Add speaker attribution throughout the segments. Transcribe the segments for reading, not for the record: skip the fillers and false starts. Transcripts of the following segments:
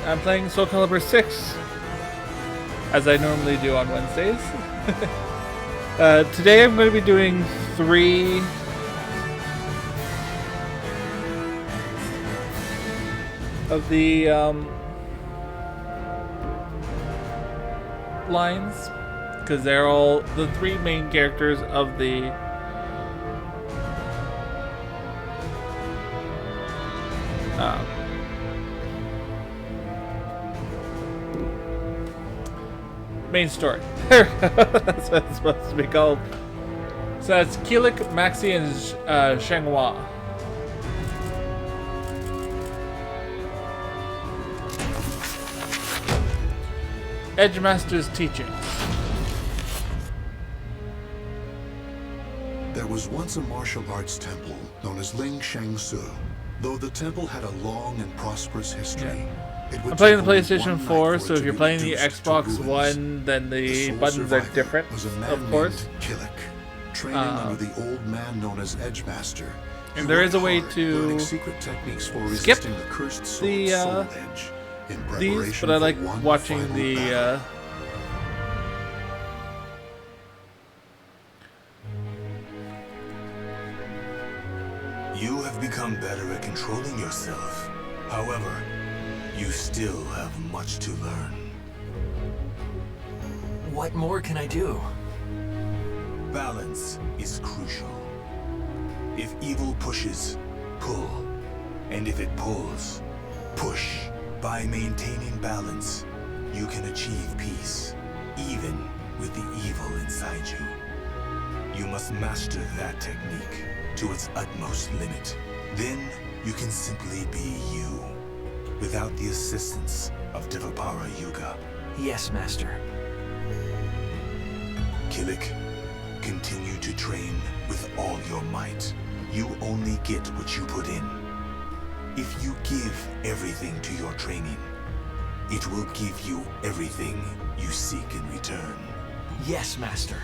Speaker 1: I'm playing SoilCalibur 6, as I normally do on Wednesdays. Today I'm going to be doing 3 of the lines, because they're all the 3 main characters of the main story. That's what it's supposed to be called. So that's Kilik, Maxi, and Xianghua. Edgemaster's teachings.
Speaker 2: There was once a martial arts temple known as Ling Shangsu. Though the temple had a long and prosperous history,
Speaker 1: I'm playing the PlayStation 4, so if you're playing the Xbox One, then the buttons are different, of course.
Speaker 2: Kilik, training under the old man known as Edgemaster.
Speaker 1: And there is a way to
Speaker 2: secret techniques for
Speaker 1: skip
Speaker 2: resisting the cursed
Speaker 1: the
Speaker 2: Soul Edge in
Speaker 1: these,
Speaker 2: preparation
Speaker 1: but I like
Speaker 2: for one
Speaker 1: watching
Speaker 2: final
Speaker 1: the
Speaker 2: battle.
Speaker 3: You have become better at controlling yourself. However, you still have much to learn.
Speaker 4: What more can I do?
Speaker 3: Balance is crucial. If evil pushes, pull. And if it pulls, push. By maintaining balance, you can achieve peace, even with the evil inside you. You must master that technique to its utmost limit. Then you can simply be you, without the assistance of Devapara Yuga.
Speaker 4: Yes, Master.
Speaker 3: Kilik, continue to train with all your might. You only get what you put in. If you give everything to your training, it will give you everything you seek in return.
Speaker 4: Yes, Master.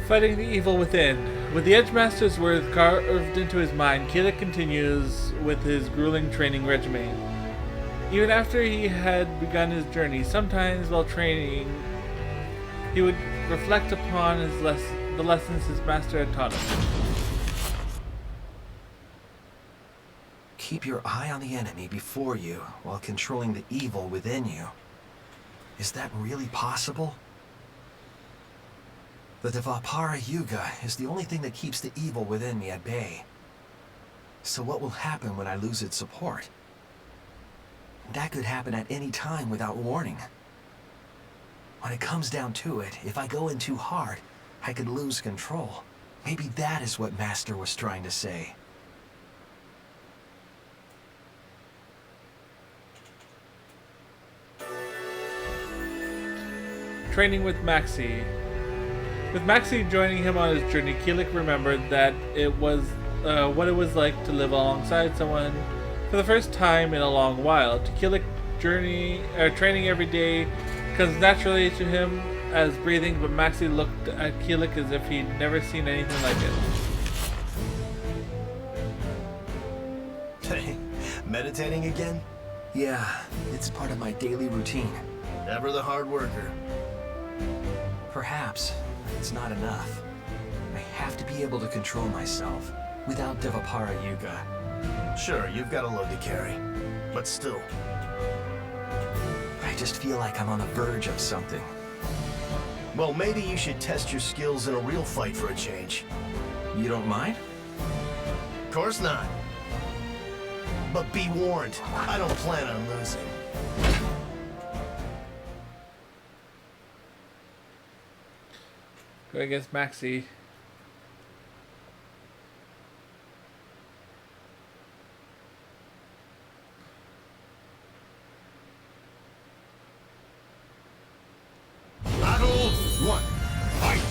Speaker 1: fighting the evil within. With the Edgemaster's words carved into his mind, Kilik continues with his grueling training regimen. Even after he had begun his journey, sometimes while training, he would reflect upon the lessons his master had taught him.
Speaker 4: Keep your eye on the enemy before you while controlling the evil within you. Is that really possible? The Devapara Yuga is the only thing that keeps the evil within me at bay. So what will happen when I lose its support? That could happen at any time without warning. When it comes down to it, if I go in too hard, I could lose control. Maybe that is what Master was trying to say.
Speaker 1: Training with Maxi. With Maxi joining him on his journey, Kilik remembered that it was what it was like to live alongside someone for the first time in a long while. To Kilik, training every day comes naturally to him as breathing, but Maxi looked at Kilik as if he'd never seen anything like it.
Speaker 5: Hey, meditating again?
Speaker 4: Yeah, it's part of my daily routine.
Speaker 5: Ever the hard worker?
Speaker 4: Perhaps, but it's not enough. I have to be able to control myself without Devapara Yuga.
Speaker 5: Sure, you've got a load to carry, but still.
Speaker 4: I just feel like I'm on the verge of something.
Speaker 5: Well, maybe you should test your skills in a real fight for a change.
Speaker 4: You don't mind?
Speaker 5: Of course not. But be warned, I don't plan on losing.
Speaker 1: Go against Maxi.
Speaker 2: Battle 1. Fight!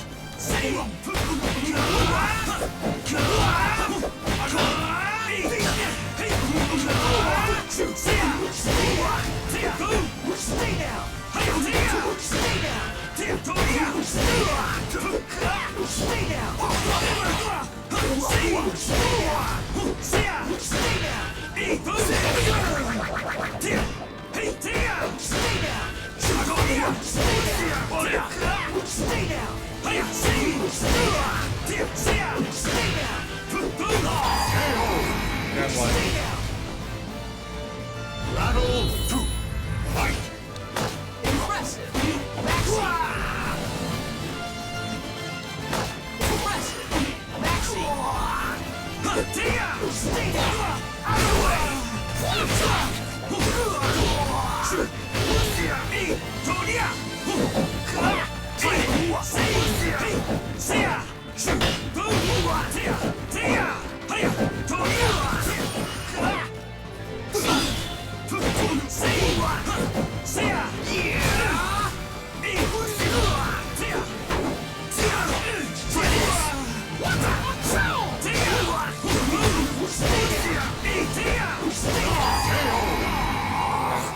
Speaker 1: Round one.
Speaker 3: Battle 2. Fight.
Speaker 4: Impressive! Maxi! Impressive! Maxi! Stay down! Out of the way!
Speaker 1: Round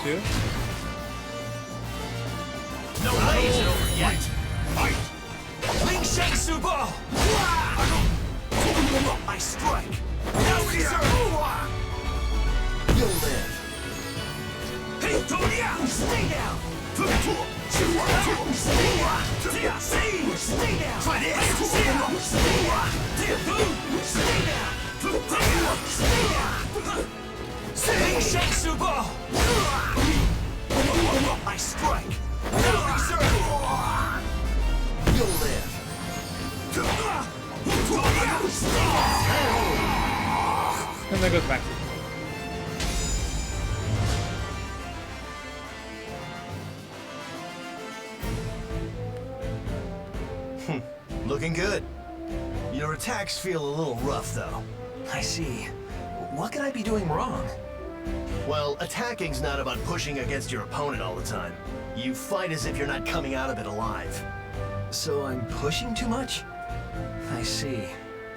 Speaker 1: two.
Speaker 5: No way is it over yet.
Speaker 3: Fight.
Speaker 4: Ling Shang Subo! I strike! No reserve! You'll live! Stay down! Stay down! Try this! Stay down! Ling Shang Subo! I strike! No reserve! You'll live!
Speaker 1: And there goes Maxi.
Speaker 5: Looking good. Your attacks feel a little rough, though.
Speaker 4: I see. What could I be doing wrong?
Speaker 5: Well, attacking's not about pushing against your opponent all the time. You fight as if you're not coming out of it alive.
Speaker 4: So I'm pushing too much? I see.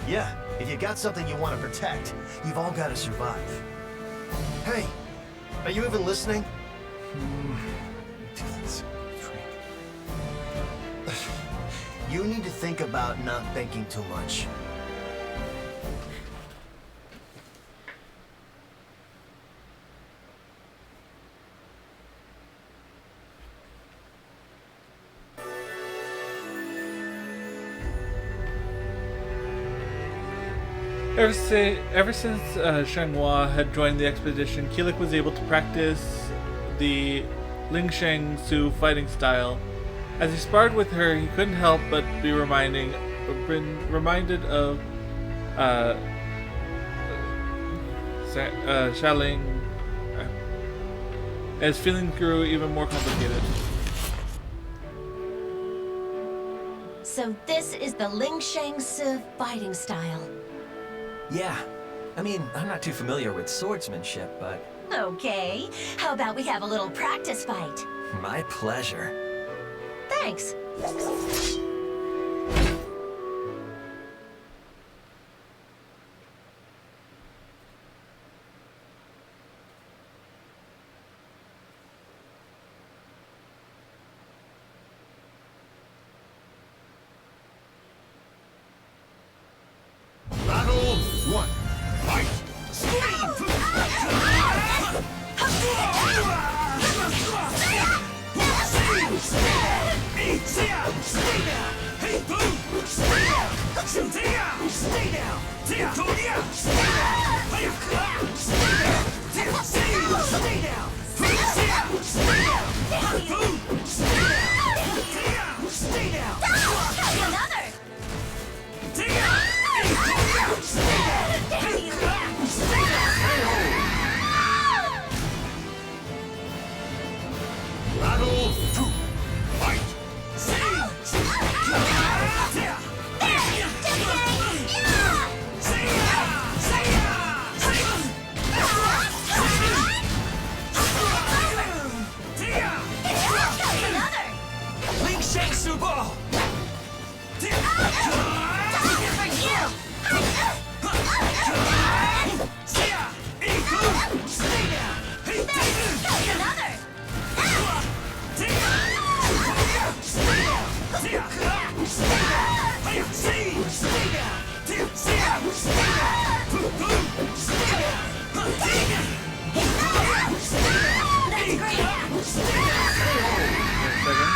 Speaker 5: Yeah, if you got something you want to protect, you've all got to survive. Hey, are you even listening? You need to think about not thinking too much.
Speaker 1: Ever since Xianghua had joined the expedition, Kilik was able to practice the Ling Shang Su fighting style. As he sparred with her, he couldn't help but be reminded of Xialing. As feelings grew even more complicated.
Speaker 6: So this is the Ling Shang Su fighting style.
Speaker 4: Yeah. I mean, I'm not too familiar with swordsmanship, but
Speaker 6: Okay, how about we have a little practice fight?
Speaker 4: my pleasure.
Speaker 6: Thanks.
Speaker 3: Battle 1. Fight. Battle 2. Fight.
Speaker 4: Ling Shang Subo!
Speaker 1: Second.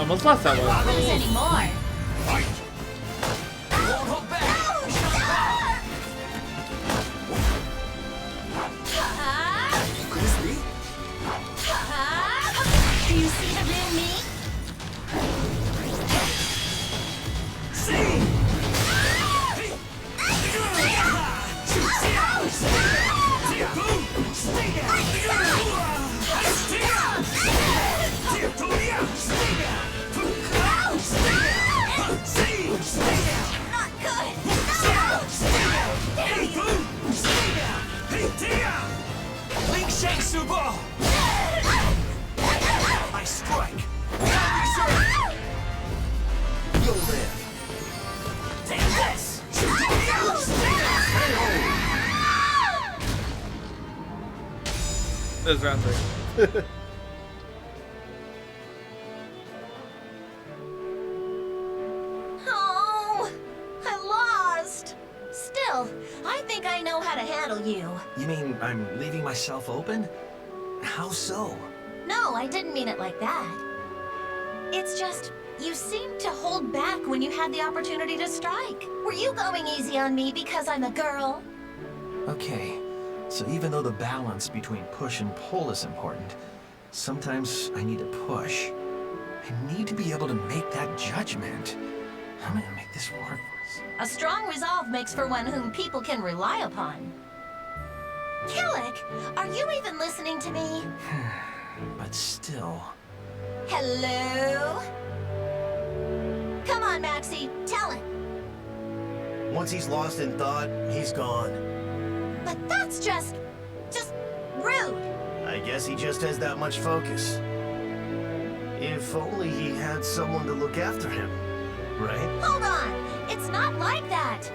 Speaker 1: almost lost that
Speaker 6: Won't
Speaker 1: one.
Speaker 6: lose anymore.
Speaker 4: Won't hold back. Could this be?
Speaker 6: Do you see the real me? Not good.
Speaker 4: Ling Shang Subo! I strike. Now reserve. You'll live. Take this!
Speaker 1: This round 3.
Speaker 6: Oh, I lost. Still, I think I know how to handle you.
Speaker 4: You mean I'm leaving myself open? How so?
Speaker 6: No, I didn't mean it like that. It's just, you seemed to hold back when you had the opportunity to strike. Were you going easy on me because I'm a girl?
Speaker 4: Okay, so even though the balance between push and pull is important, sometimes I need to push. I need to be able to make that judgment. I'm gonna make this work for us.
Speaker 6: A strong resolve makes for one whom people can rely upon. Kilik, are you even listening to me?
Speaker 4: But still...
Speaker 6: Hello? Come on, Maxie, tell it.
Speaker 5: Once he's lost in thought, he's gone.
Speaker 6: But that's just rude.
Speaker 5: I guess he just has that much focus. If only he had someone to look after him, right?
Speaker 6: Hold on, it's not like that.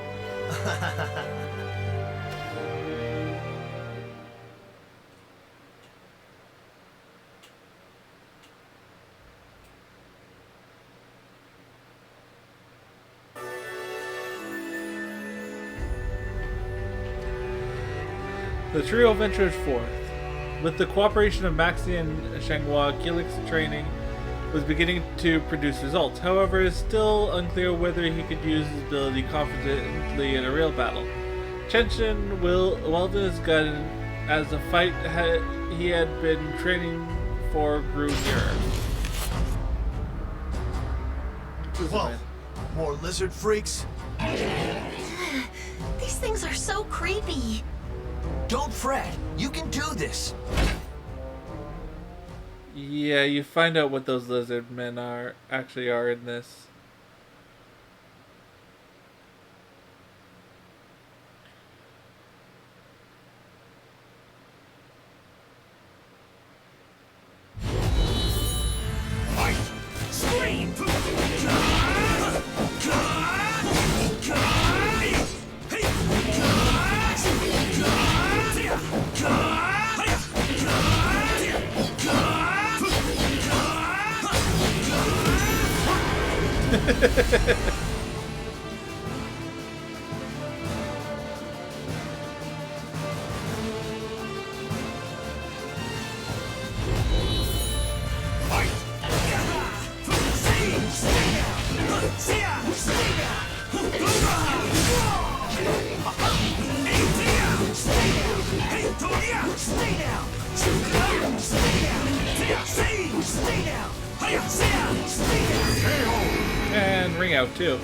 Speaker 1: The trio ventures forth. With the cooperation of Maxi and Xianghua, Kilik's training was beginning to produce results. However, it is still unclear whether he could use his ability confidently in a real battle. Tension will weld his gun as the fight he had been training for grew nearer.
Speaker 5: Whoa, more lizard freaks?
Speaker 6: These things are so creepy.
Speaker 4: Don't fret! You can do this!
Speaker 1: Yeah, you find out what those lizard men actually are in this. And ring out too.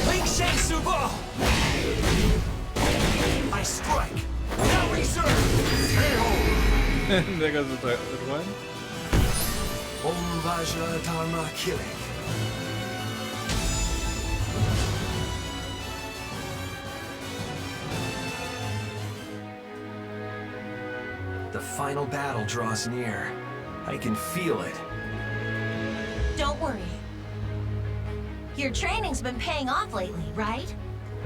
Speaker 4: Ling Shang Subo! I strike! Now reserve!
Speaker 1: There goes the third one.
Speaker 4: Om Vajra Dharma Kilik. The final battle draws near. I can feel it.
Speaker 6: Don't worry. Your training's been paying off lately, right?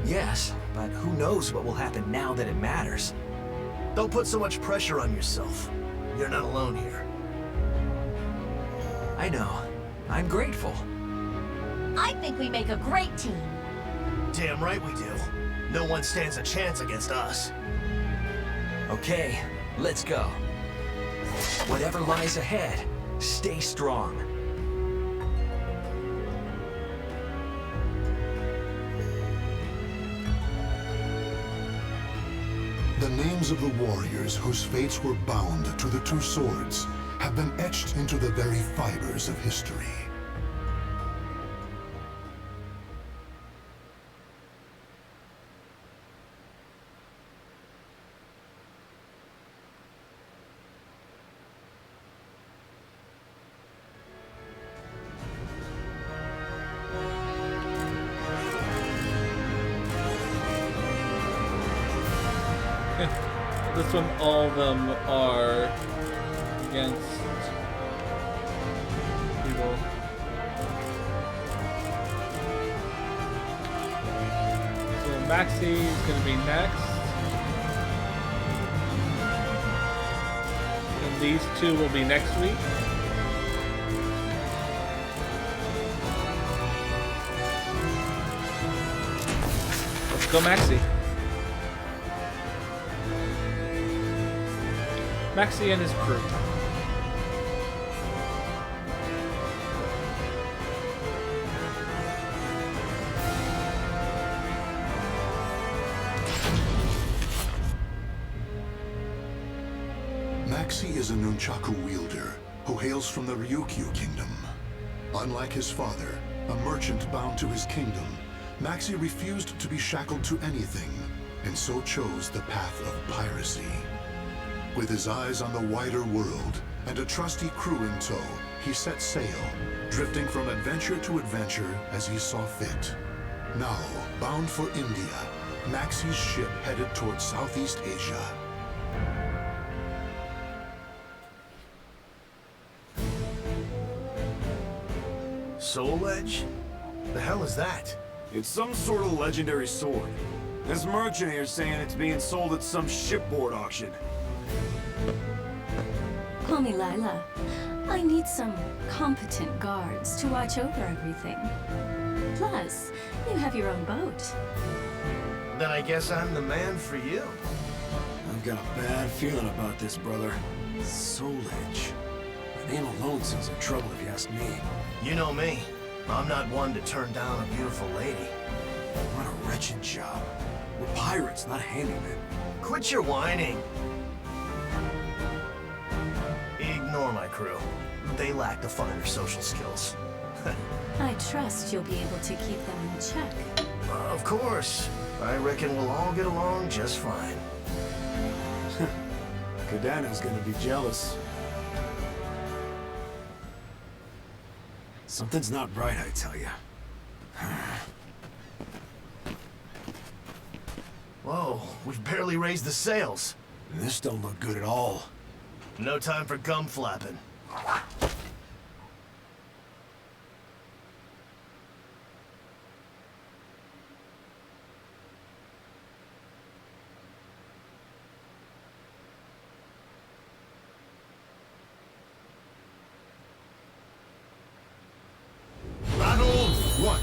Speaker 4: Yes, but who knows what will happen now that it matters.
Speaker 5: Don't put so much pressure on yourself. You're not alone here.
Speaker 4: I know. I'm grateful.
Speaker 6: I think we make a great team.
Speaker 5: Damn right we do. No one stands a chance against us.
Speaker 4: Okay, let's go. Whatever lies ahead, stay strong.
Speaker 2: The names of the warriors whose fates were bound to the two swords have been etched into the very fibers of history.
Speaker 1: This one, all of them are against evil. So Maxi is going to be next. And these two will be next week. Let's go Maxi. Maxi and his crew.
Speaker 2: Maxi is a nunchaku wielder who hails from the Ryukyu kingdom. Unlike his father, a merchant bound to his kingdom, Maxi refused to be shackled to anything, and so chose the path of piracy. With his eyes on the wider world and a trusty crew in tow, he set sail, drifting from adventure to adventure as he saw fit. Now, bound for India, Maxi's ship headed towards Southeast Asia.
Speaker 5: Soul Edge? The hell is that?
Speaker 7: It's some sort of legendary sword. This merchant here saying it's being sold at some shipboard auction.
Speaker 8: Call me Lila. I need some competent guards to watch over everything. Plus, you have your own boat.
Speaker 5: Then I guess I'm the man for you.
Speaker 7: I've got a bad feeling about this, brother. Soul Edge. The name alone sounds like trouble if you ask me.
Speaker 5: You know me. I'm not one to turn down a beautiful lady.
Speaker 7: What a wretched job. We're pirates, not handymen.
Speaker 5: Quit your whining. Ignore my crew. They lack the finer social skills.
Speaker 8: I trust you'll be able to keep them in check.
Speaker 5: Of course. I reckon we'll all get along just fine.
Speaker 7: Kadana's gonna be jealous. Something's not right, I tell you.
Speaker 5: Whoa, we've barely raised the sails.
Speaker 7: This don't look good at all.
Speaker 5: No time for gum flapping.
Speaker 2: Battle 1.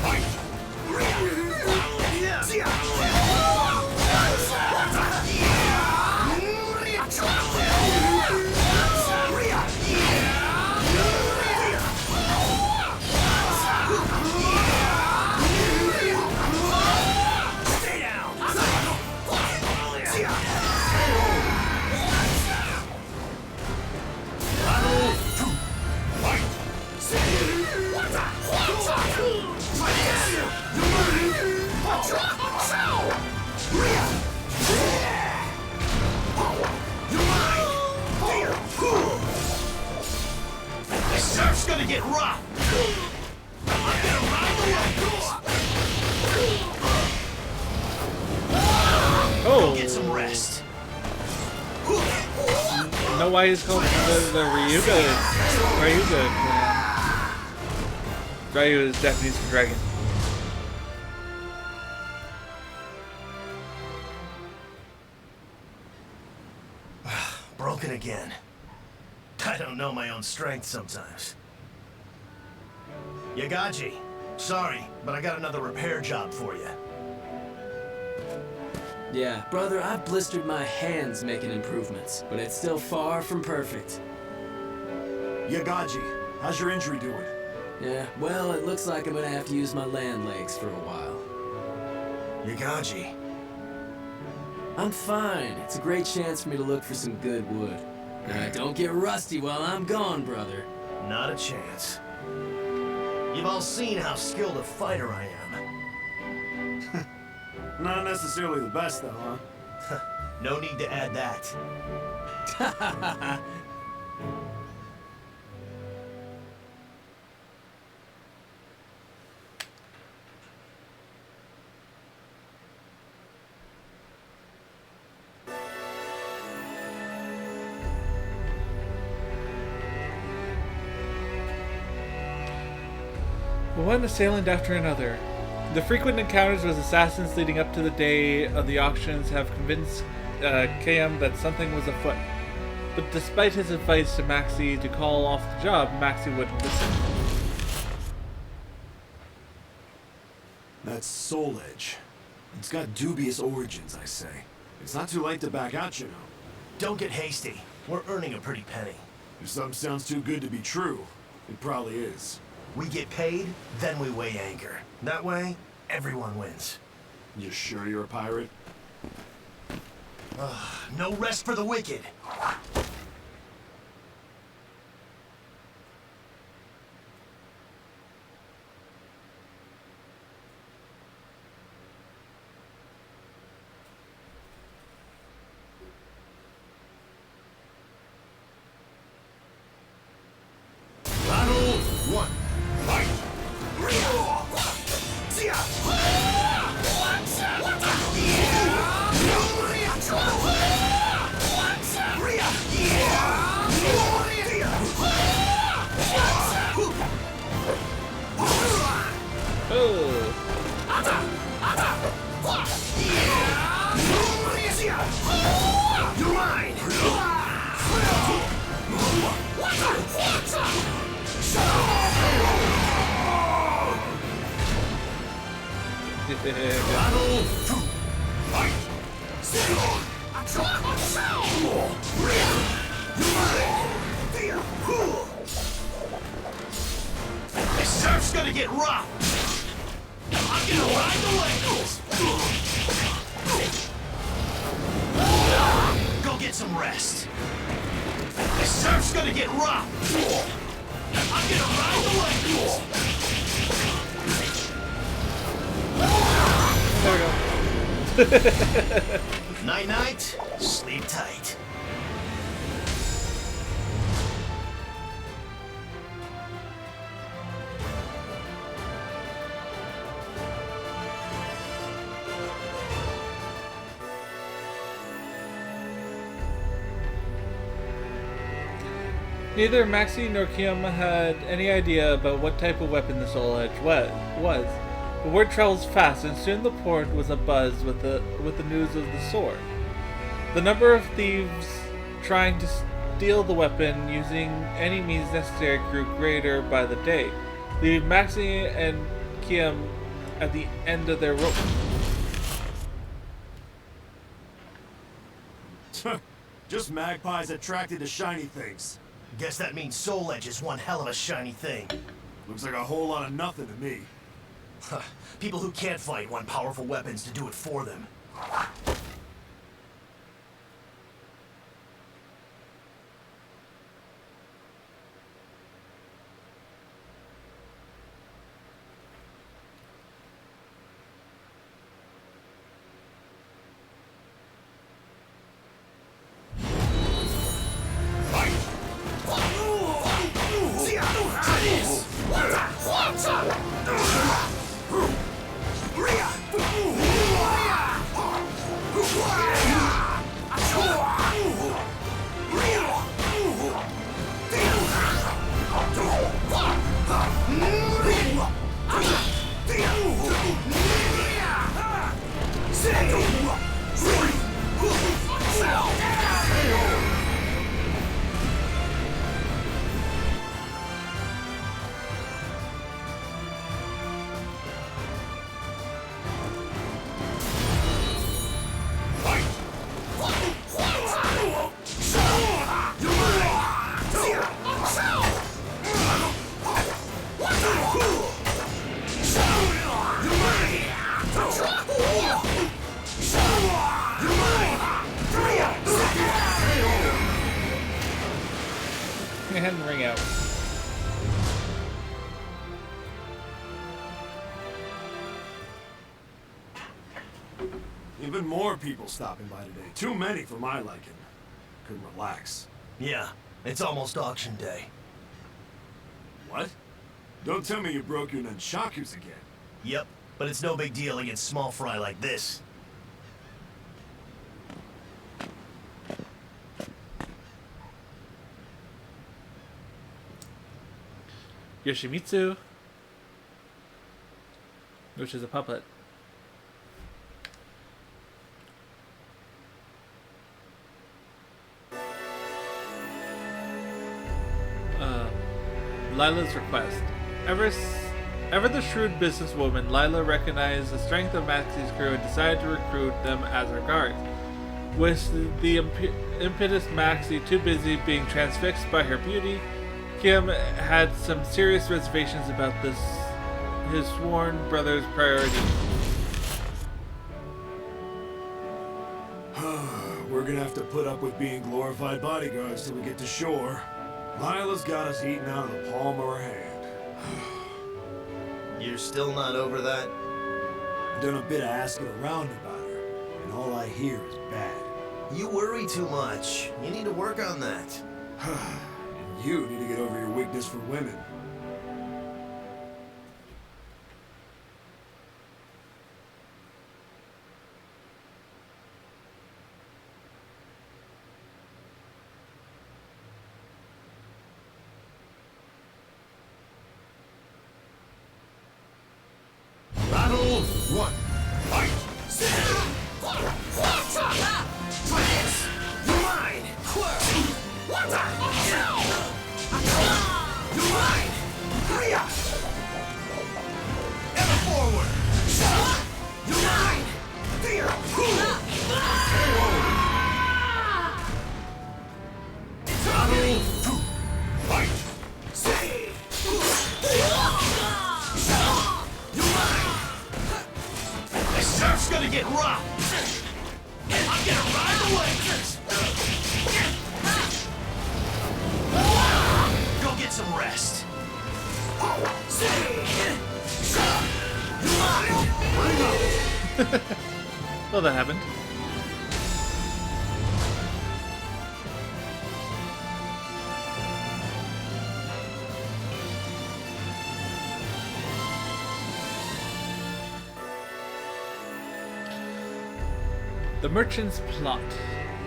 Speaker 2: Fight!
Speaker 5: This surf's gonna get rough! I'm gonna ride the waves!
Speaker 1: Oh!
Speaker 5: Get some rest.
Speaker 1: You know why he's called the Ryuga clan. Ryu is Japanese for dragon.
Speaker 5: again. I don't know my own strength sometimes. Yagaji, sorry, but I got another repair job for you.
Speaker 7: Yeah, brother, I've blistered my hands making improvements, but it's still far from perfect.
Speaker 9: Yagaji, how's your injury doing?
Speaker 7: Yeah, well, it looks like I'm gonna have to use my land legs for a while.
Speaker 5: Yagaji.
Speaker 7: I'm fine. It's a great chance for me to look for some good wood. Don't get rusty while I'm gone, brother.
Speaker 5: Not a chance. You've all seen how skilled a fighter I am.
Speaker 9: Not necessarily the best, though, huh?
Speaker 5: No need to add that.
Speaker 1: One assailant after another. The frequent encounters with assassins leading up to the day of the auctions have convinced KM that something was afoot. But despite his advice to Maxi to call off the job, Maxi wouldn't listen.
Speaker 9: That's Soul Edge. It's got dubious origins, I say. It's not too late to back out, you know.
Speaker 5: Don't get hasty. We're earning a pretty penny.
Speaker 9: If something sounds too good to be true, it probably is.
Speaker 5: We get paid, then we weigh anchor. That way, everyone wins.
Speaker 9: You sure you're a pirate?
Speaker 5: No rest for the wicked. Battle 1. Fight! You're mine! Battle 2. Fight! This surf's gonna get rough! I'm gonna ride the waves! Go get some rest. This surf's gonna get rough! I'm gonna ride the waves!
Speaker 1: There we go.
Speaker 5: Night-night, sleep tight.
Speaker 1: Neither Maxi nor Kiyama had any idea about what type of weapon the Soul Edge was. The word travels fast, and soon the port was abuzz with the news of the sword. The number of thieves trying to steal the weapon using any means necessary grew greater by the day, leaving Maxi and Kiyama at the end of their rope.
Speaker 9: Just magpies attracted to shiny things.
Speaker 5: Guess that means Soul Edge is one hell of a shiny thing.
Speaker 9: Looks like a whole lot of nothing to me.
Speaker 5: People who can't fight want powerful weapons to do it for them.
Speaker 9: Even more people stopping by today. Too many for my liking. Couldn't relax.
Speaker 5: Yeah, it's almost auction day.
Speaker 9: What? Don't tell me you broke your nunchakus again.
Speaker 5: Yep, but it's no big deal against small fry like this.
Speaker 1: Yoshimitsu, which is a puppet. Lila's request. Ever the shrewd businesswoman, Lila recognized the strength of Maxie's crew and decided to recruit them as her guards. With the impetus Maxie too busy being transfixed by her beauty, Kim had some serious reservations about his sworn brother's priority.
Speaker 9: We're gonna have to put up with being glorified bodyguards till we get to shore. Lila's got us eating out of the palm of her hand.
Speaker 5: You're still not over that?
Speaker 9: I've done a bit of asking around about her, and all I hear is bad.
Speaker 5: You worry too much. You need to work on that.
Speaker 9: And you need to get over your weakness for women.
Speaker 2: Battle 1. Fight!
Speaker 5: Surf's gonna get rough. I'm gonna ride away. Go get some rest.
Speaker 1: Well, that happened. The merchant's plot.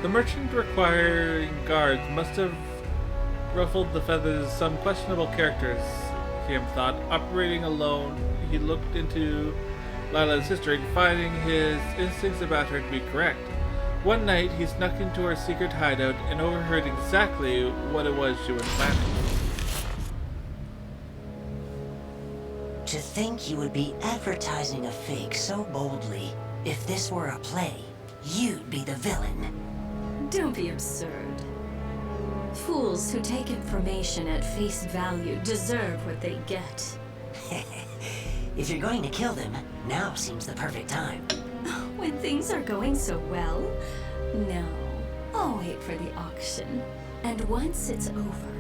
Speaker 1: The merchant requiring guards must have ruffled the feathers of some questionable characters, Kim thought. Operating alone, he looked into Lila's history, finding his instincts about her to be correct. One night, he snuck into her secret hideout and overheard exactly what it was she was planning.
Speaker 10: To think you would be advertising a fake so boldly. If this were a play, you'd be the villain.
Speaker 8: Don't be absurd. Fools who take information at face value deserve what they get.
Speaker 10: If you're going to kill them, now seems the perfect time.
Speaker 8: When things are going so well? No. I'll wait for the auction. And once it's over...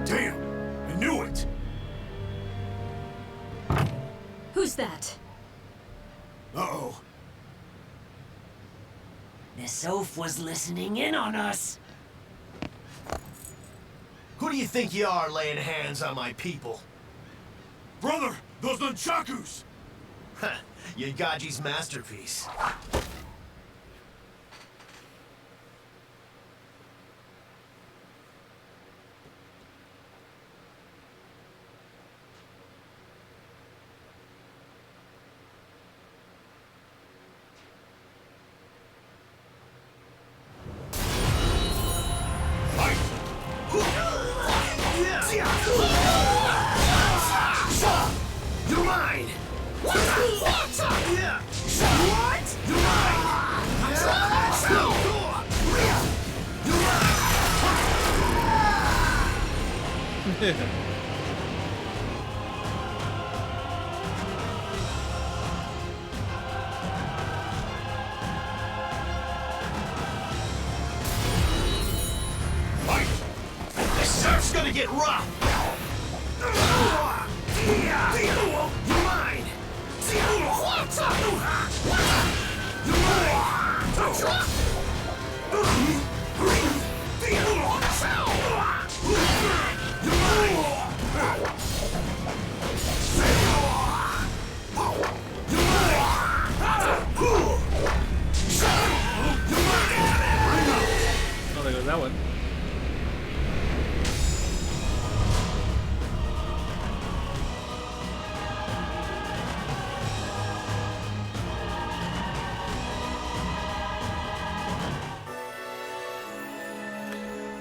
Speaker 9: Damn! I knew it!
Speaker 8: Who's that?
Speaker 9: Uh-oh.
Speaker 10: The Soph was listening in on us.
Speaker 5: Who do you think you are laying hands on my people?
Speaker 9: Brother, those nunchakus!
Speaker 5: Ha! Yagaji's masterpiece. You're mine! What? You're mine! Fight! The surf's gonna get rough!
Speaker 1: Oh, there goes that one.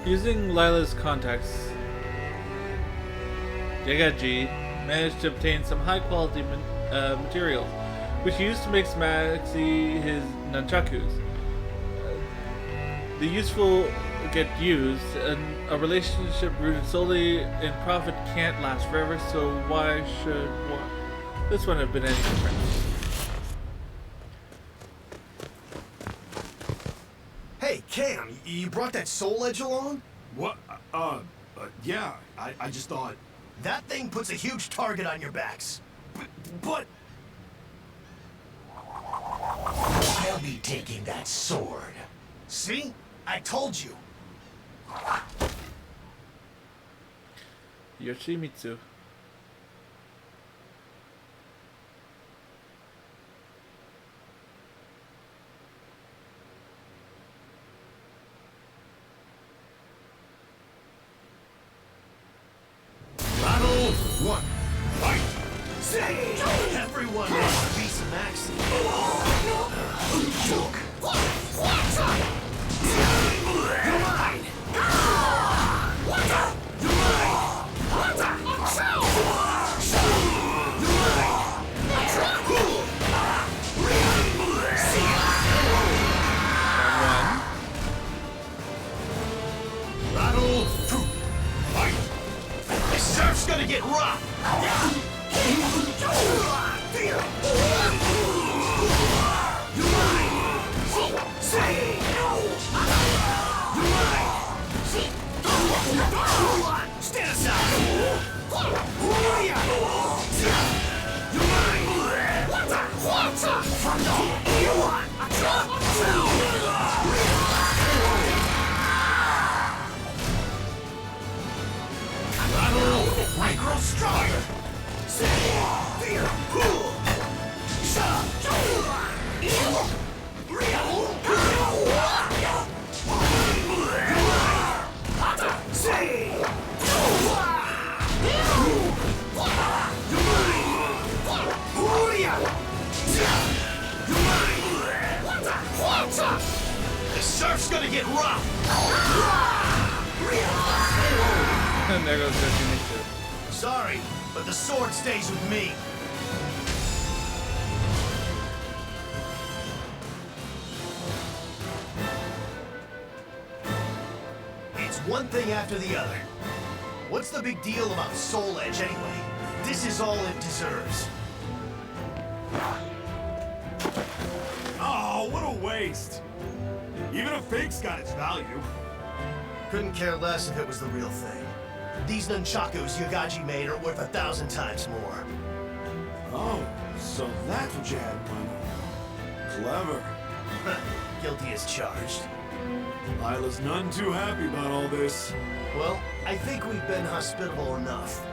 Speaker 1: Using Lila's contacts, Yagaji managed to obtain some high-quality materials, which he used to make Maxi his nunchakus. The useful get used, and a relationship rooted solely in profit can't last forever, so why should this one have been any different?
Speaker 5: Hey, Cam, you brought that soul edge along?
Speaker 9: What? Yeah, I just thought...
Speaker 5: That thing puts a huge target on your backs. But...
Speaker 10: I'll be taking that sword.
Speaker 5: See? I told you.
Speaker 1: Yoshimitsu.
Speaker 5: Battle 1. Fight! Say! Everyone wants a piece of Maxi. Look. You're mine! Battle 2. Fight! This surf's gonna get rough! Stand aside! I grow stronger! The surf's gonna get rough!
Speaker 1: And there goes Yoshimitsu.
Speaker 5: Sorry, but the sword stays with me. It's one thing after the other. What's the big deal about Soul Edge anyway? This is all it deserves.
Speaker 9: Oh, what a waste! Even a fake's got its value.
Speaker 5: Couldn't care less if it was the real thing. These nunchakus Yagaji made are worth 1,000 times more.
Speaker 9: Oh, so that's what you had planned. Clever.
Speaker 5: Guilty as charged.
Speaker 9: Lila's none too happy about all this.
Speaker 5: Well, I think we've been hospitable enough.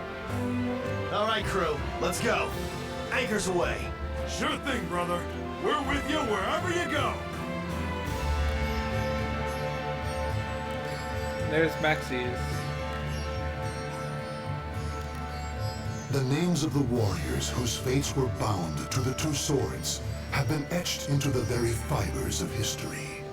Speaker 5: All right, crew, let's go. Anchors away.
Speaker 9: Sure thing, brother. We're with you wherever you go.
Speaker 1: There's Maxi's.
Speaker 2: The names of the warriors whose fates were bound to the two swords have been etched into the very fibers of history.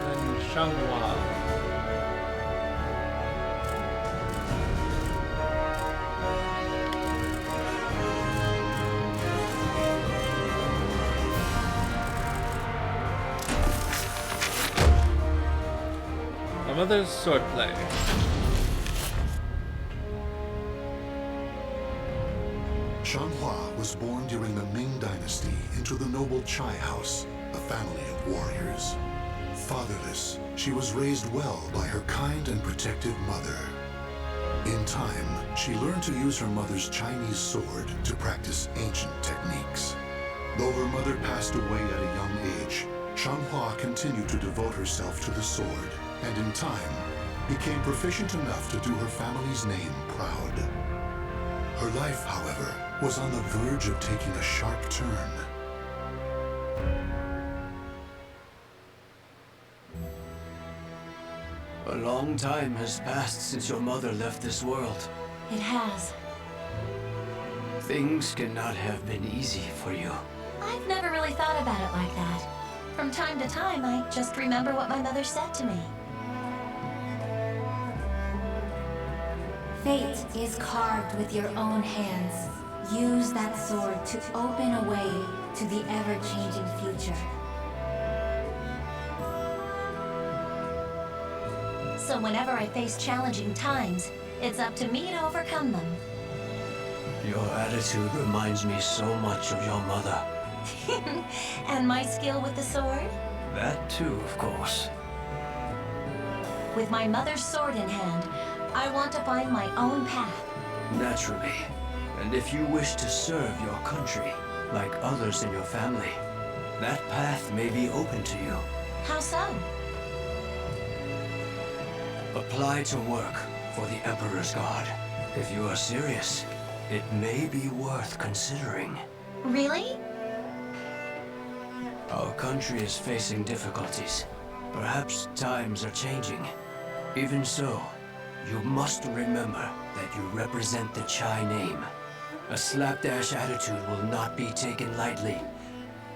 Speaker 1: And Xianghua. A mother's swordplay.
Speaker 2: Xianghua was born during the Ming Dynasty into the noble Chai house, a family of warriors. Fatherless, she was raised well by her kind and protective mother. In time, she learned to use her mother's Chinese sword to practice ancient techniques. Though her mother passed away at a young age, Xianghua continued to devote herself to the sword, and in time, became proficient enough to do her family's name proud. Her life, however, was on the verge of taking a sharp turn.
Speaker 7: A long time has passed since your mother left this world.
Speaker 6: It has.
Speaker 7: Things cannot have been easy for you.
Speaker 6: I've never really thought about it like that. From time to time, I just remember what my mother said to me.
Speaker 11: Fate is carved with your own hands. Use that sword to open a way to the ever-changing future.
Speaker 6: So whenever I face challenging times, it's up to me to overcome them.
Speaker 7: Your attitude reminds me so much of your mother.
Speaker 6: And my skill with the sword?
Speaker 7: That too, of course.
Speaker 6: With my mother's sword in hand, I want to find my own path.
Speaker 7: Naturally. And if you wish to serve your country, like others in your family, that path may be open to you.
Speaker 6: How so?
Speaker 7: Apply to work for the Emperor's Guard. If you are serious, it may be worth considering.
Speaker 6: Really?
Speaker 7: Our country is facing difficulties. Perhaps times are changing. Even so, you must remember that you represent the Chai name. A slapdash attitude will not be taken lightly.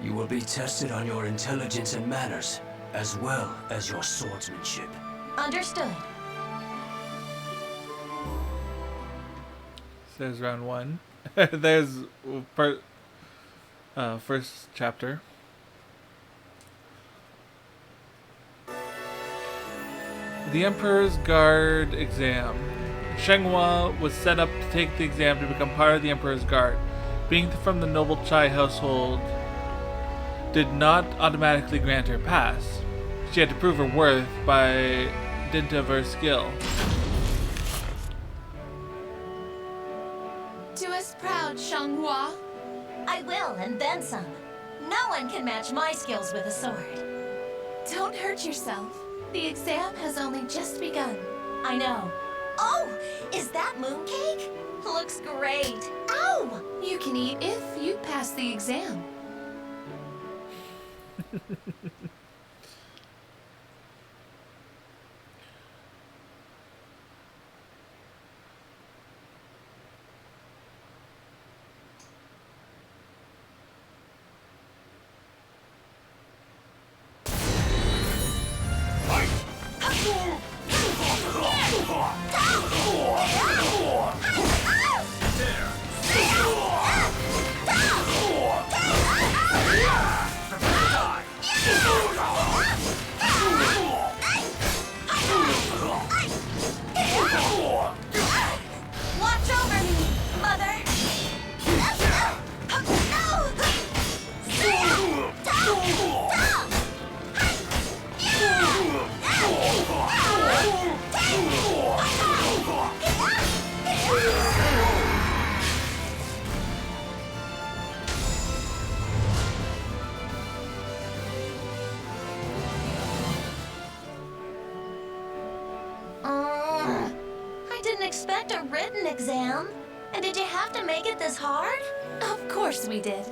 Speaker 7: You will be tested on your intelligence and manners, as well as your swordsmanship.
Speaker 6: Understood.
Speaker 1: Says round 1. There's first chapter. The Emperor's Guard exam. Xianghua was set up to take the exam to become part of the Emperor's Guard. Being from the noble Chai household did not automatically grant her pass. She had to prove her worth by dint of her skill.
Speaker 12: Do us proud, Xianghua.
Speaker 6: I will, and then some. No one can match my skills with a sword.
Speaker 12: Don't hurt yourself. The exam has only just begun.
Speaker 6: I know. Oh, is that mooncake? Looks great. Ow!
Speaker 12: You can eat if you pass the exam.
Speaker 6: Watch over me, Mother! I didn't expect a written exam. And did you have to make it this hard?
Speaker 12: Of course we did.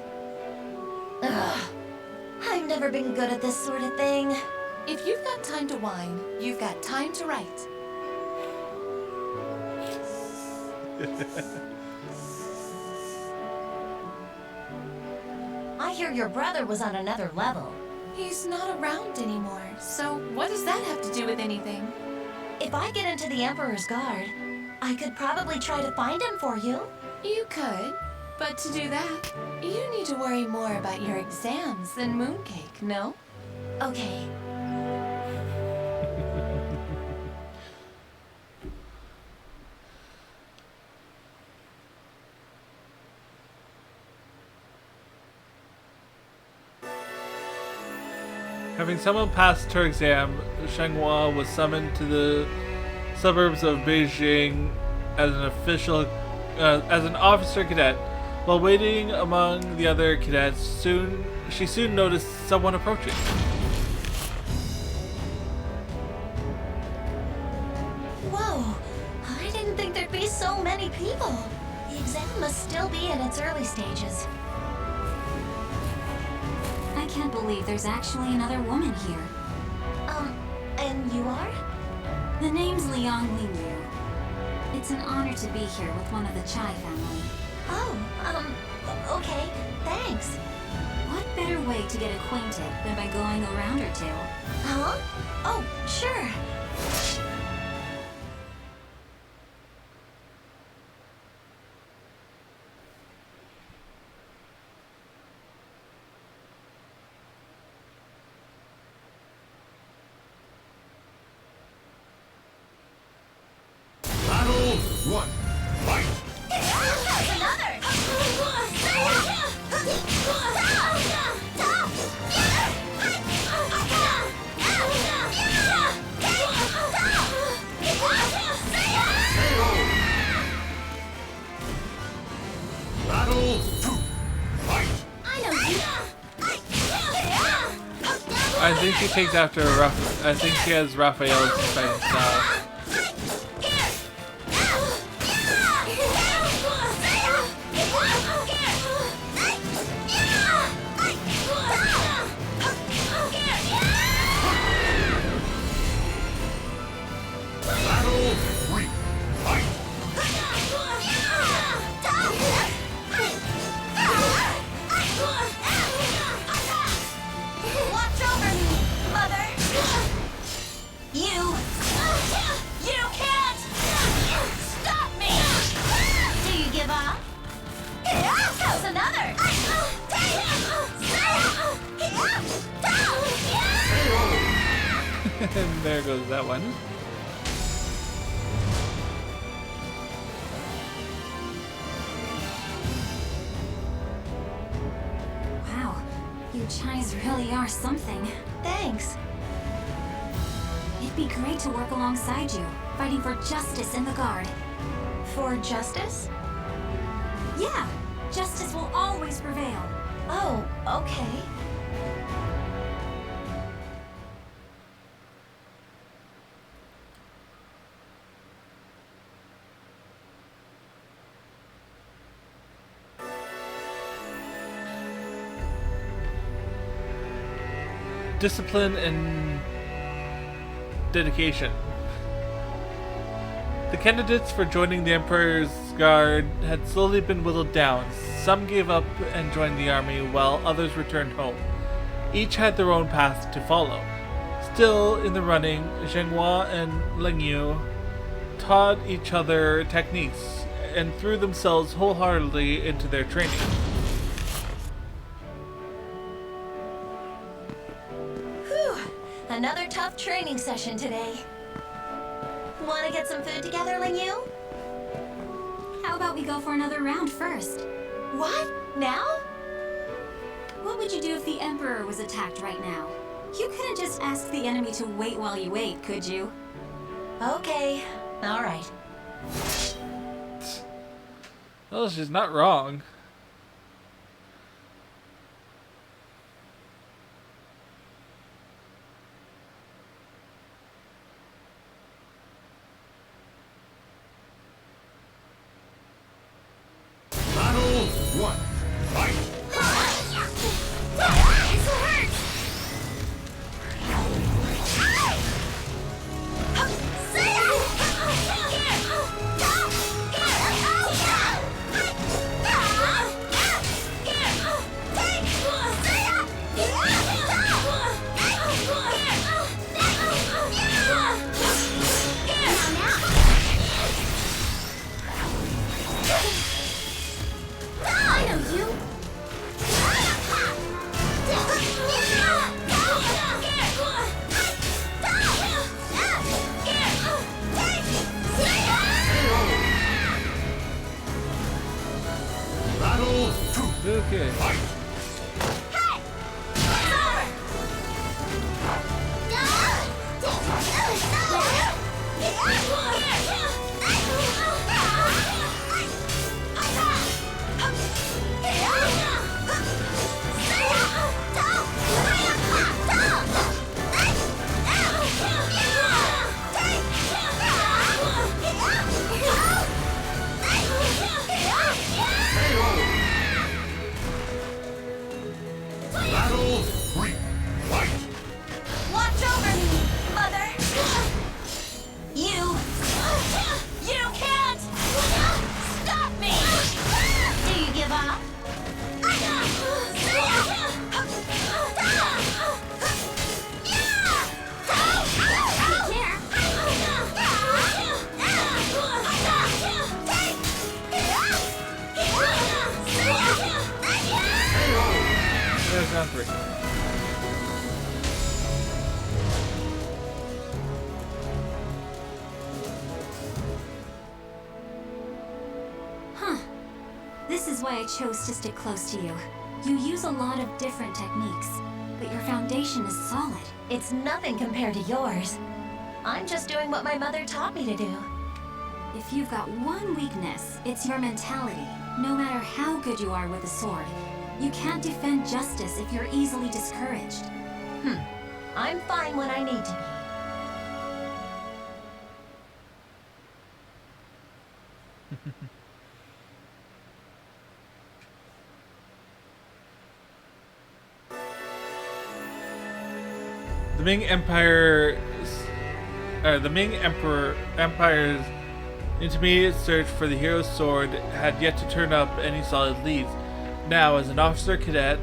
Speaker 6: Ugh. I've never been good at this sort of thing.
Speaker 12: If you've got time to whine, you've got time to write.
Speaker 6: I hear your brother was on another level.
Speaker 12: He's not around anymore, so what does that have to do with anything?
Speaker 6: If I get into the Emperor's Guard, I could probably try to find him for you.
Speaker 12: You could, but to do that, you need to worry more about your exams than mooncake, no?
Speaker 6: Okay.
Speaker 1: Having someone passed her exam, Xianghua was summoned to the suburbs of Beijing as an officer cadet. While waiting among the other cadets, she soon noticed someone approaching.
Speaker 6: Whoa! I didn't think there'd be so many people. The exam must still be in its early stages.
Speaker 11: I can't believe there's actually another woman here.
Speaker 6: And you are?
Speaker 11: The name's Liang Lingyu. It's an honor to be here with one of the Chai family.
Speaker 6: Oh, okay, thanks.
Speaker 11: What better way to get acquainted than by going around her tail?
Speaker 6: Huh? Oh, sure.
Speaker 2: Battle 1. Fight! Battle 2. Fight!
Speaker 1: I think she takes after I think she has Raphael's fighting style.
Speaker 2: Battle 3. Fight!
Speaker 6: Watch over me, Mother! You can't stop me! Do you give up? How's another?
Speaker 1: And there goes that one.
Speaker 11: Wow, you Chais really are something.
Speaker 6: Thanks.
Speaker 11: It'd be great to work alongside you, fighting for justice in the Guard.
Speaker 6: For justice?
Speaker 11: Yeah, justice will always prevail.
Speaker 6: Oh, okay.
Speaker 1: Discipline and dedication. The candidates for joining the Emperor's Guard had slowly been whittled down. Some gave up and joined the army, while others returned home. Each had their own path to follow. Still in the running, Xianghua and Lingyu taught each other techniques and threw themselves wholeheartedly into their training.
Speaker 6: Whew! Another tough training session today. Wanna get some food together, Lingyu?
Speaker 11: How about we go for another round first?
Speaker 6: What? Now?
Speaker 11: What would you do if the Emperor was attacked right now? You couldn't just ask the enemy to wait while you wait, could you?
Speaker 6: Okay. Alright.
Speaker 1: Well, she's not wrong.
Speaker 2: Battle 1. Fight!
Speaker 6: I know you!
Speaker 2: Battle 2.
Speaker 1: Okay.
Speaker 2: Fight!
Speaker 6: Hey! It's over!
Speaker 8: This is why I chose to stick close to you. You use a lot of different techniques, but your foundation is solid.
Speaker 6: It's nothing compared to yours. I'm just doing what my mother taught me to do.
Speaker 8: If you've got one weakness, it's your mentality. No matter how good you are with a sword, you can't defend justice if you're easily discouraged.
Speaker 6: I'm fine when I need to be.
Speaker 1: The Ming Empire's intermediate search for the hero's sword had yet to turn up any solid leads. Now, as an officer cadet,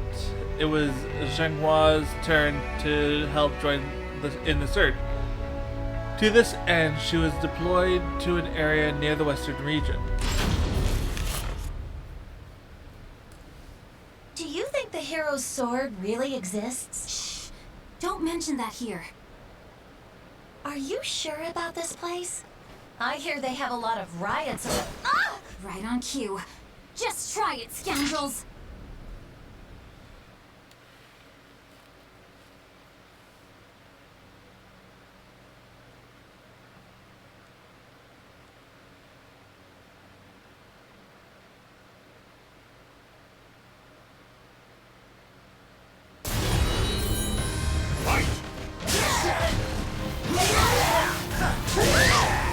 Speaker 1: it was Xianghua's turn to help join in the search. To this end, she was deployed to an area near the western region.
Speaker 6: Do you think the hero's sword really exists?
Speaker 8: Shh! Don't mention that here.
Speaker 6: Are you sure about this place? I hear they have a lot of riots. Ah!
Speaker 8: Right on cue. Just try it, scoundrels!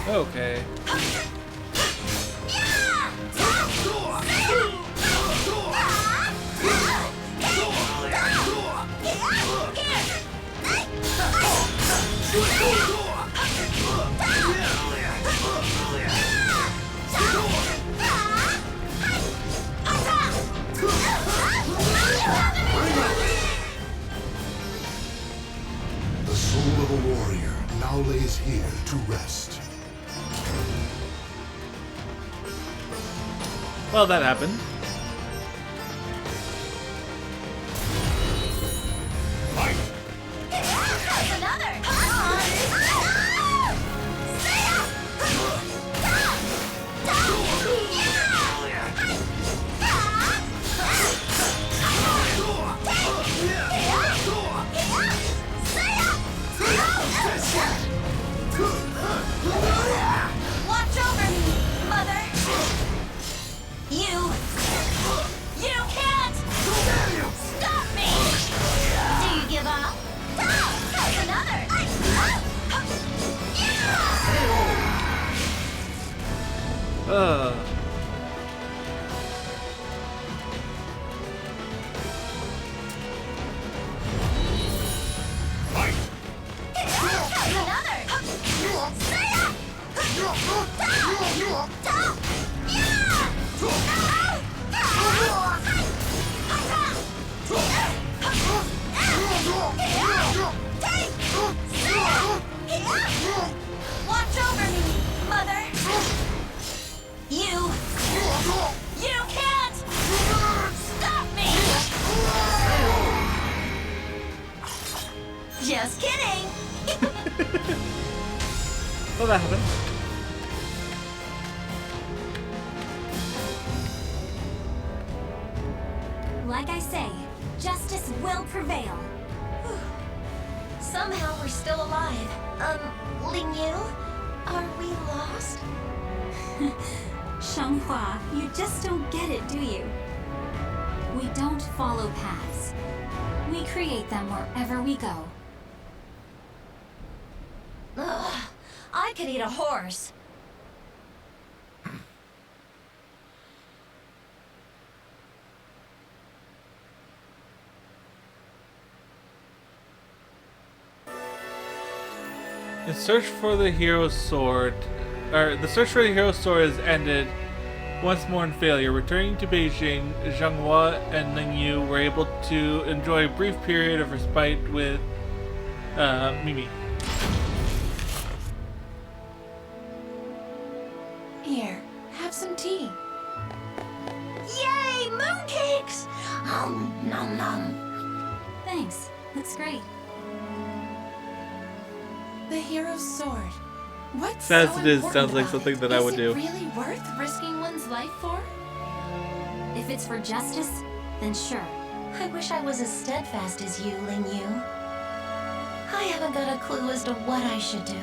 Speaker 1: Okay.
Speaker 2: The soul of a warrior now lays here to rest.
Speaker 1: Well, that happened.
Speaker 6: Watch over me, Mother! You can't stop me! Do you give up? That's another! Watch over me, Mother! You can't stop me! Just kidding!
Speaker 1: Well, that happened.
Speaker 8: Like I say, justice will prevail.
Speaker 6: Somehow we're still alive. Ling Yu, are we lost?
Speaker 8: Xianghua, you just don't get it, do you? We don't follow paths. We create them wherever we go.
Speaker 6: Ugh, I could eat a horse.
Speaker 1: The search for the hero's sword has ended once more in failure. Returning to Beijing, Xianghua and Ling Yu were able to enjoy a brief period of respite with Mimi.
Speaker 12: Here, have some tea.
Speaker 6: Yay, mooncakes! Nom nom.
Speaker 8: Thanks. Looks great.
Speaker 12: The hero's sword. What's
Speaker 1: As
Speaker 12: so
Speaker 1: it is,
Speaker 12: important
Speaker 1: sounds like
Speaker 12: about
Speaker 1: something
Speaker 12: it?
Speaker 1: that I would do.
Speaker 12: Is it really worth risking one's life for?
Speaker 8: If If it's for justice, then sure.
Speaker 6: I wish I was as steadfast as you, Ling Yu. I haven't got a clue as to what I should do.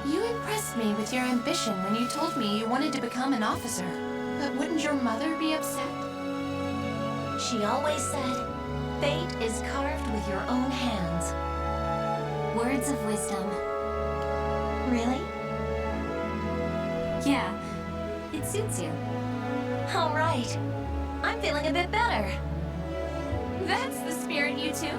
Speaker 12: You impressed me with your ambition when you told me you wanted to become an officer. But wouldn't your mother be upset?
Speaker 6: She always said, fate is carved with your own hands.
Speaker 8: Words of wisdom.
Speaker 6: Really?
Speaker 8: Yeah, it suits you.
Speaker 6: All right. I'm feeling a bit better.
Speaker 12: That's the spirit, you two.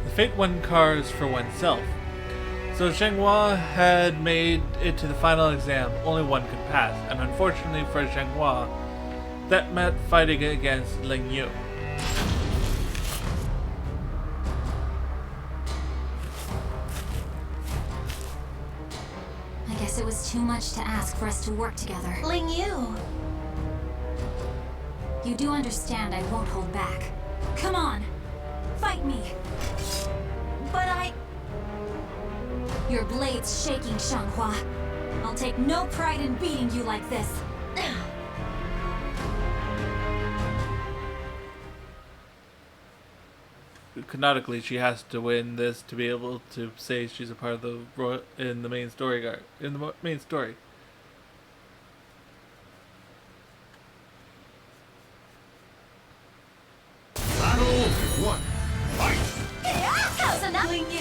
Speaker 1: The fate won cars for oneself. So Xianghua had made it to the final exam. Only one could pass, and unfortunately for Xianghua, that meant fighting against Ling Yu.
Speaker 8: I guess it was too much to ask for us to work together.
Speaker 6: Ling Yu.
Speaker 8: You do understand I won't hold back. Come on! Fight me!
Speaker 6: But
Speaker 8: Your blade's shaking, Xianghua. I'll take no pride in beating you like this.
Speaker 1: Canonically, she has to win this to be able to say she's a part of the in the main story main story.
Speaker 2: Battle 1. Fight!
Speaker 6: how's enough? Ling Yu.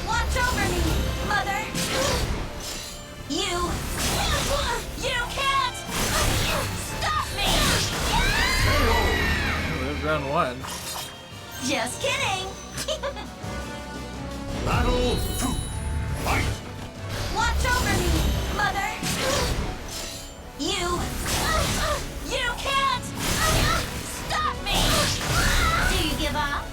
Speaker 6: Watch over me, Mother. You can't stop me.
Speaker 1: There's round one.
Speaker 6: Just kidding.
Speaker 2: Battle 2. Fight!
Speaker 6: Watch over me, Mother. You can't stop me. Do you give up?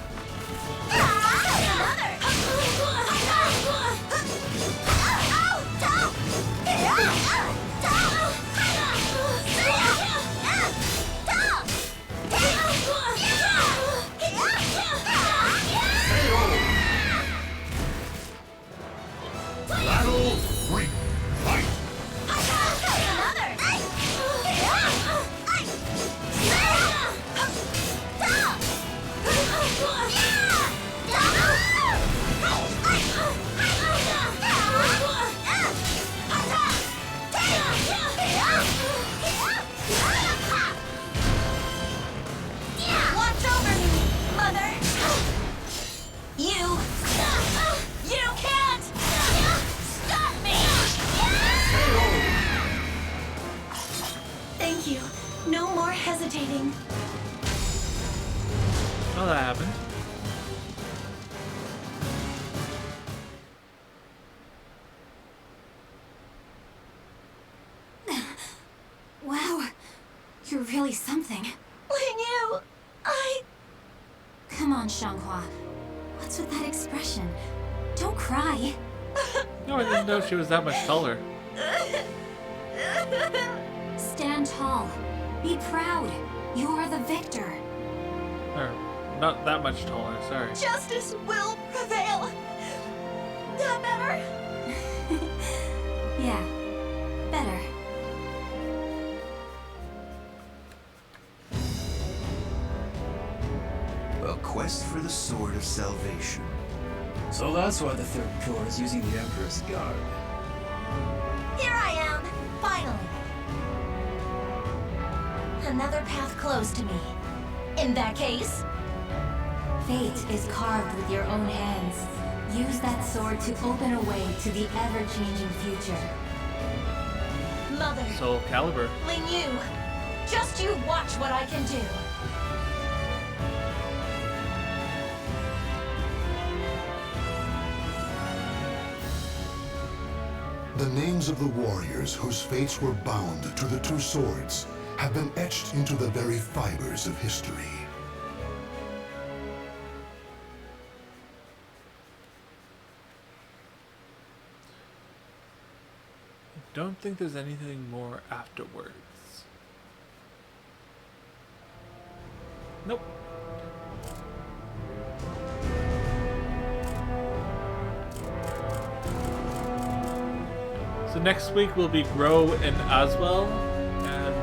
Speaker 2: Battle 3. Fight!
Speaker 6: Watch over me, Mother. You can't stop me. Thank you. No more hesitating.
Speaker 1: Oh, that happened.
Speaker 8: Wow, you're really something.
Speaker 6: Ling Yu,
Speaker 8: Come on, Xianghua. What's with that expression? Don't cry.
Speaker 1: No, I didn't know she was that much taller.
Speaker 8: Stand tall. Be proud. You are the victor.
Speaker 1: Or, not that much taller, sorry.
Speaker 6: Justice will prevail. That better?
Speaker 8: Yeah, better.
Speaker 3: A quest for the Sword of Salvation.
Speaker 7: So that's why the Third Corps is using the Emperor's Guard.
Speaker 6: Here I am, finally. Another path closed to me. In that case,
Speaker 11: Fate is carved with your own hands. Use that sword to open a way to the ever-changing future.
Speaker 6: Mother,
Speaker 1: SoilCalibur.
Speaker 6: Ling Yu, just you watch what I can do.
Speaker 2: The names of the warriors whose fates were bound to the two swords have been etched into the very fibers of history.
Speaker 1: I don't think there's anything more afterwards. Nope. So next week will be Grow and Aswell, and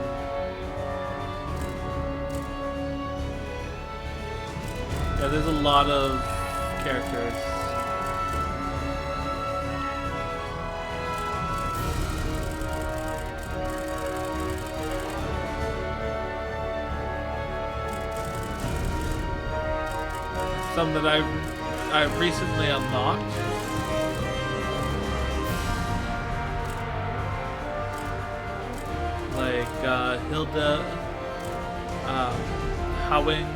Speaker 1: yeah, there's a lot of characters. Some that I've recently unlocked. Like Hilda, Howing.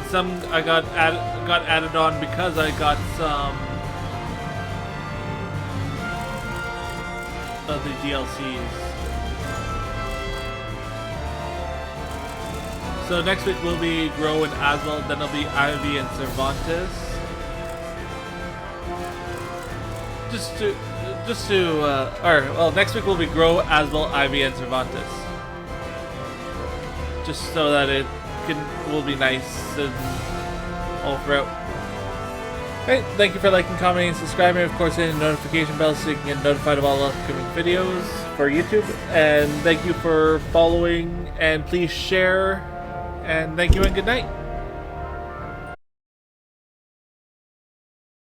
Speaker 1: Some I got added on because I got some of the DLCs. So next week will be Grow and Aswell, then it'll be Ivy and Cervantes. Next week will be Grow, Aswell, Ivy, and Cervantes. Just so that will be nice and all throughout. Alright, thank you for liking, commenting, and subscribing. Of course, hitting the notification bell so you can get notified of all upcoming videos for YouTube. And thank you for following, and please share. And thank you and good night.